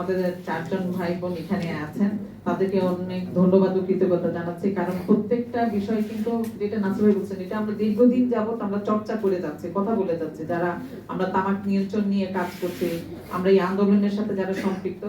আমাদের 4 জন ভাই বোন এখানে আছেন, তাদেরকে অনেক ধন্যবাদ ও কৃতজ্ঞতা জানাচ্ছি। কারণ প্রত্যেকটা বিষয় কিন্তু যেটা নাসির ভাই বলছেন, এটা আমরা দীর্ঘদিন যাবত আমরা চর্চা করে যাচ্ছি, কথা বলে যাচ্ছি, যারা আমরা তামাক নিয়ন্ত্রণ নিয়ে কাজ করছি, আমরা এই আন্দোলনের সাথে যারা সম্পৃক্ত।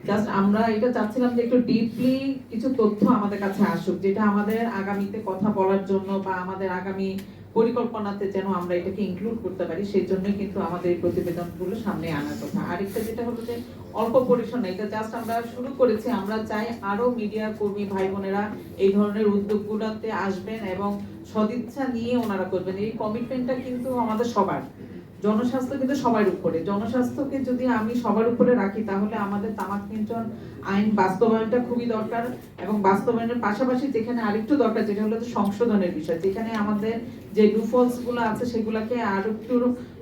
জাস্ট আমরা এটা চাচ্ছিলাম যে একটু ডিপলি কিছু তথ্য আমাদের কাছে আসুক, যেটা আমাদের আগামীতে কথা বলার জন্য বা আমাদের আগামী পরিকল্পনাতে যেন আমরা এটাকে ইনক্লুড করতে পারি, সেই জন্যই কিন্তু আমাদের এই প্রতিবেদনগুলো সামনে আনার কথা। আরেকটা যেটা হলো যে অল্প পরিসর না, এটা জাস্ট আমরা শুরু করেছি। আমরা চাই আরো মিডিয়া কর্মী ভাই বোনেরা এই ধরনের উদ্যোগগুলোতে আসবেন এবং সদিচ্ছা নিয়ে ওনারা করবেন। এই কমিটমেন্টটা কিন্তু আমাদের সবার, জনস্বাস্থ্য কিন্তু সবার উপরে। জনস্বাস্থ্যকে যদি আমি সবার উপরে রাখি, তাহলে আমাদের তামাক নিয়ন্ত্রণ আইন বাস্তবায়নটা খুবই দরকার। এবং বাস্তবায়নের পাশাপাশি যেখানে আরেকটু দরকার, যেটা হলো সংশোধনের বিষয়, যেখানে আমাদের যে লুফলস গুলো আছে সেগুলোকে আরো একটু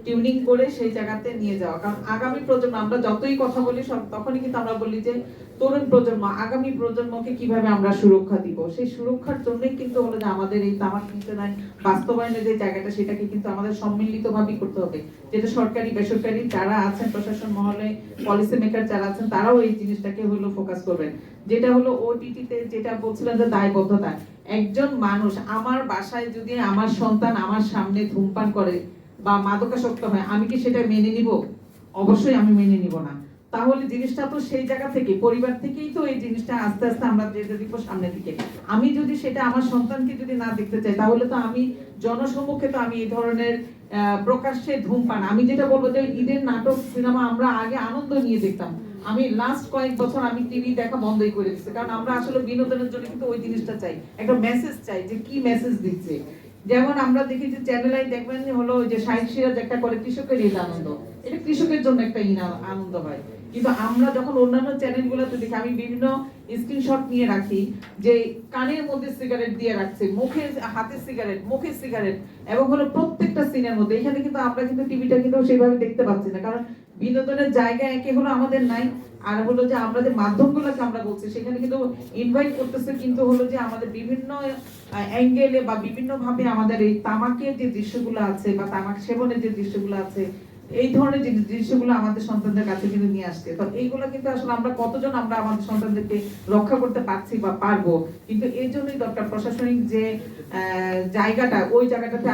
টিউনিং করে সেই জায়গাতে নিয়ে যাওয়া। কারণ আগামী প্রজন্ম, আমরা যতই কথা বলি তখনই কিন্তু আমরা বলি যে তরুণ প্রজন্ম, আগামী প্রজন্মকে কিভাবে আমরা সুরক্ষা দিব, সেই সুরক্ষার জন্যই কিন্তু হলো যে আমাদের এই তামাক নিয়ন্ত্রণ আইন বাস্তবায়নের যে জায়গাটা, সেটাকে কিন্তু আমাদের সম্মিলিতভাবেই করতে হবে। যেটা সরকারি বেসরকারি যারা আছেন, প্রশাসন মহলে পলিসি মেকার যারা আছেন, তারাও এই জিনিসটাকে হলো ফোকাস করবেন। যেটা হলো ওটিটিতে যেটা বলছিলেন যে দায়বদ্ধতা, একজন মানুষ, আমার বাসায় যদি আমার সন্তান আমার সামনে ধূমপান করে বা মাদকাসক্ত হয়, আমি কি সেটা মেনে নিব? অবশ্যই আমি মেনে নিব না। তাহলে জিনিসটা তো সেই জায়গা থেকে, পরিবার থেকেই তো এই জিনিসটা আস্তে আস্তে আমরা যেতে দিব সামনের দিকে। আমি যদি সেটা আমার সন্তানকে যদি না দেখতে চাই, তাহলে তো আমি জনসম্মুখে তো আমি এই ধরনের প্রকাশ্যে ধূমপান, আমি যেটা বলবো যে ঈদের নাটক সিনেমা আমরা আগে আনন্দ নিয়ে দেখতাম, আমি লাস্ট কয়েক বছর আমি টিভি দেখা বন্ধই করে দিচ্ছি। কারণ আমরা আসলে বিনোদনের জন্য কিন্তু ওই জিনিসটা চাই, একটা মেসেজ চাই যে কি মেসেজ দিচ্ছে। যেমন আমরা দেখি যে চ্যানেল আই দেখবেন হলো ওই যে শাহিদ সিরাজ একটা করে কৃষকের ঈদ আনন্দ, এটা কৃষকের জন্য একটা আনন্দ হয়। কিন্তু আমরা যখন অন্যান্য চ্যানেলগুলোতে দেখি, আমি বিভিন্ন স্ক্রিনশট নিয়ে রাখি যে কানের মধ্যে সিগারেট দিয়ে রাখছে, মুখে হাতে সিগারেট, মুখে সিগারেট, এবং হলো প্রত্যেকটা সিনের মধ্যে। এখানে কিন্তু আমরা কিন্তু টিভিটা কিন্তু সেভাবে দেখতে পাচ্ছি না, কারণ বিনোদনের জায়গা একে হলো আমাদের নাই, আর হলো যে আমরা যে মাধ্যমগুলোকে আমরা বলছি সেখানে কিন্তু ইনভাইট করতেছে, কিন্তু হলো যে আমাদের বিভিন্ন অ্যাঙ্গেলে বা বিভিন্ন ভাবে আমাদের এই তামাকের যে দৃশ্যগুলো আছে বা তামাক সেবনের যে দৃশ্যগুলো আছে, এই ধরনের যে দৃশ্যগুলো আমাদের সন্তানদের কাছে কিন্তু নিয়ে আসছে। তো এইগুলো কিন্তু আসলে আমরা কতজন আমরা আমাদের সন্তানদেরকে রক্ষা করতে পারছি বা পারবো, কিন্তু এই জন্যই দরকার প্রশাসনিক যে জায়গাটা, ওই জায়গাটাতে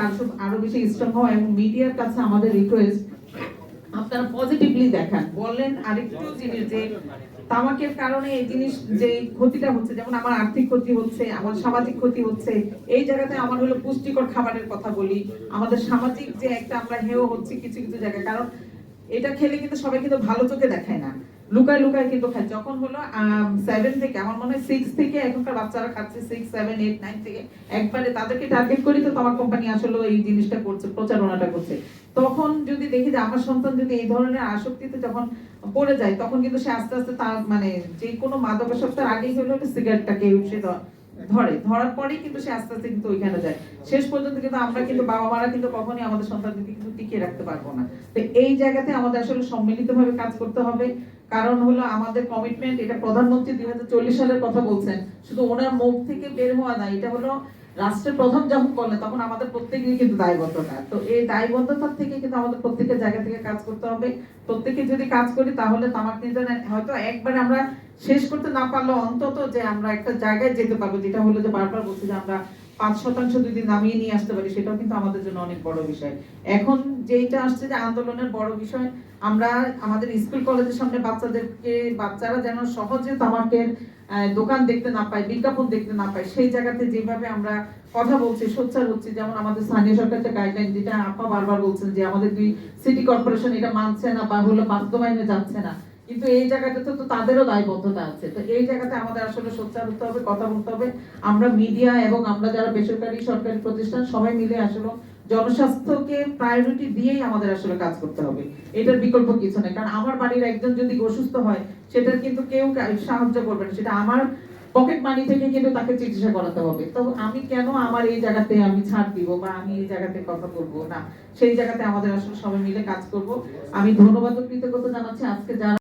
আরো বেশি স্ট্রং হওয়া। এবং মিডিয়ার কাছে আমাদের রিকোয়েস্ট, আপনারা পজিটিভলি দেখান, বলেন আরেকটু জিনিস যে তামাকের কারণে এই জিনিস যে ক্ষতিটা হচ্ছে, যেমন আমার আর্থিক ক্ষতি হচ্ছে, আমার সামাজিক ক্ষতি হচ্ছে, এই জায়গাতে আমার হলো পুষ্টিকর খাবারের কথা বলি, আমাদের সামাজিক যে একটা আমরা হেয় হচ্ছে কিছু কিছু জায়গায়। কারণ এটা খেলে কিন্তু সবাই কিন্তু ভালো চোখে দেখায় না, লুকায় লুকায় কিন্তু খায়। যখন হলো 7 থেকে, আমার মনে হয় 6 থেকে এখনকার বাচ্চারা খাচ্ছে, 6, 7, 8, 9 থেকে একবারে তাদেরকে টার্গেট করি তো তোমার কোম্পানি আসলে এই জিনিসটা করছে, প্রচারণাটা করছে। তখন যদি দেখি যে আমার সন্তান যদি এই ধরনের আসক্তিতে যখন পড়ে যায়, তখন কিন্তু সে আস্তে আস্তে তার মানে যে কোনো মাদকাসক্তের আগেই হলো সিগারেটটাকে সে ধরার পরেই কিন্তু সে আস্তে আস্তে কিন্তু ওইখানে যায়। শেষ পর্যন্ত কিন্তু আমরা কিন্তু বাবা মারা কিন্তু কখনোই আমাদের সন্তানদেরকে কিন্তু টিকিয়ে রাখতে পারবো না। তো এই জায়গাতে আমাদের আসলে সম্মিলিতভাবে কাজ করতে হবে। কারণ হলো আমাদের কমিটমেন্ট, এটা প্রধানমন্ত্রী 2040 সালের কথা বলছেন, শুধু ওনার মুখ থেকে বের হওয়া না, এটা হলো রাষ্ট্রের প্রধান যখন করলেন তখন আমাদের প্রত্যেকেরই কিন্তু দায়বদ্ধতা। তো এই দায়বদ্ধতার থেকে কিন্তু আমাদের প্রত্যেকের জায়গা থেকে কাজ করতে হবে। প্রত্যেকে যদি কাজ করি, তাহলে তামাক নিয়ন্ত্রণ হয়তো একবারে আমরা শেষ করতে না পারলেও অন্তত যে আমরা একটা জায়গায় যেতে পারবো, যেটা হলো যে বারবার বলছি যে আমরা 5% যদি নামিয়ে নিয়ে আসতে পারি, সেটাও কিন্তু আমাদের জন্য অনেক বড় বিষয়। এখন যেটা আসছে যে আন্দোলনের বড় বিষয়, আমরা আমাদের স্কুল কলেজের সামনে বাচ্চারা যেন সহজে তামাকের দোকান দেখতে না পায়, বিজ্ঞাপন দেখতে না পায়, সেই জায়গাতে যেভাবে আমরা কথা বলছি, সোচ্চার হচ্ছে। যেমন আমাদের স্থানীয় সরকার যে গাইডলাইন, যেটা আপা বারবার বলছেন যে আমাদের 2 সিটি কর্পোরেশন এটা মানছে না বা হলো বাস্তবায়নে যাচ্ছে না, কিন্তু এই জায়গাটাতে তো তাদেরও দায়বদ্ধতা আছে। তো এই জায়গাতে আমাদের আসলে সোচ্চার হতে হবে, কথা বলতে হবে। আমরা মিডিয়া এবং আমরা যারা বেসরকারি সরকারি প্রতিষ্ঠান সবাই মিলে আসলে জনস্বাস্থ্যকে প্রায়োরিটি দিয়েই আমাদের আসলে কাজ করতে হবে, এটার বিকল্প কিছু নেই। কারণ আমার বাড়ির একজন যদি অসুস্থ হয়, সেটার কিন্তু কেউ সাহায্য করবে না, সেটা আমার পকেট মানি থেকে কিন্তু তাকে চিকিৎসা করাতে হবে। তো আমি কেন আমার এই জায়গাতে আমি ছাড় দিব বা আমি এই জায়গাতে কথা বলবো না, সেই জায়গাতে আমাদের আসলে সবাই মিলে কাজ করব। আমি ধন্যবাদ ও কৃতজ্ঞতা জানাচ্ছি আজকে যারা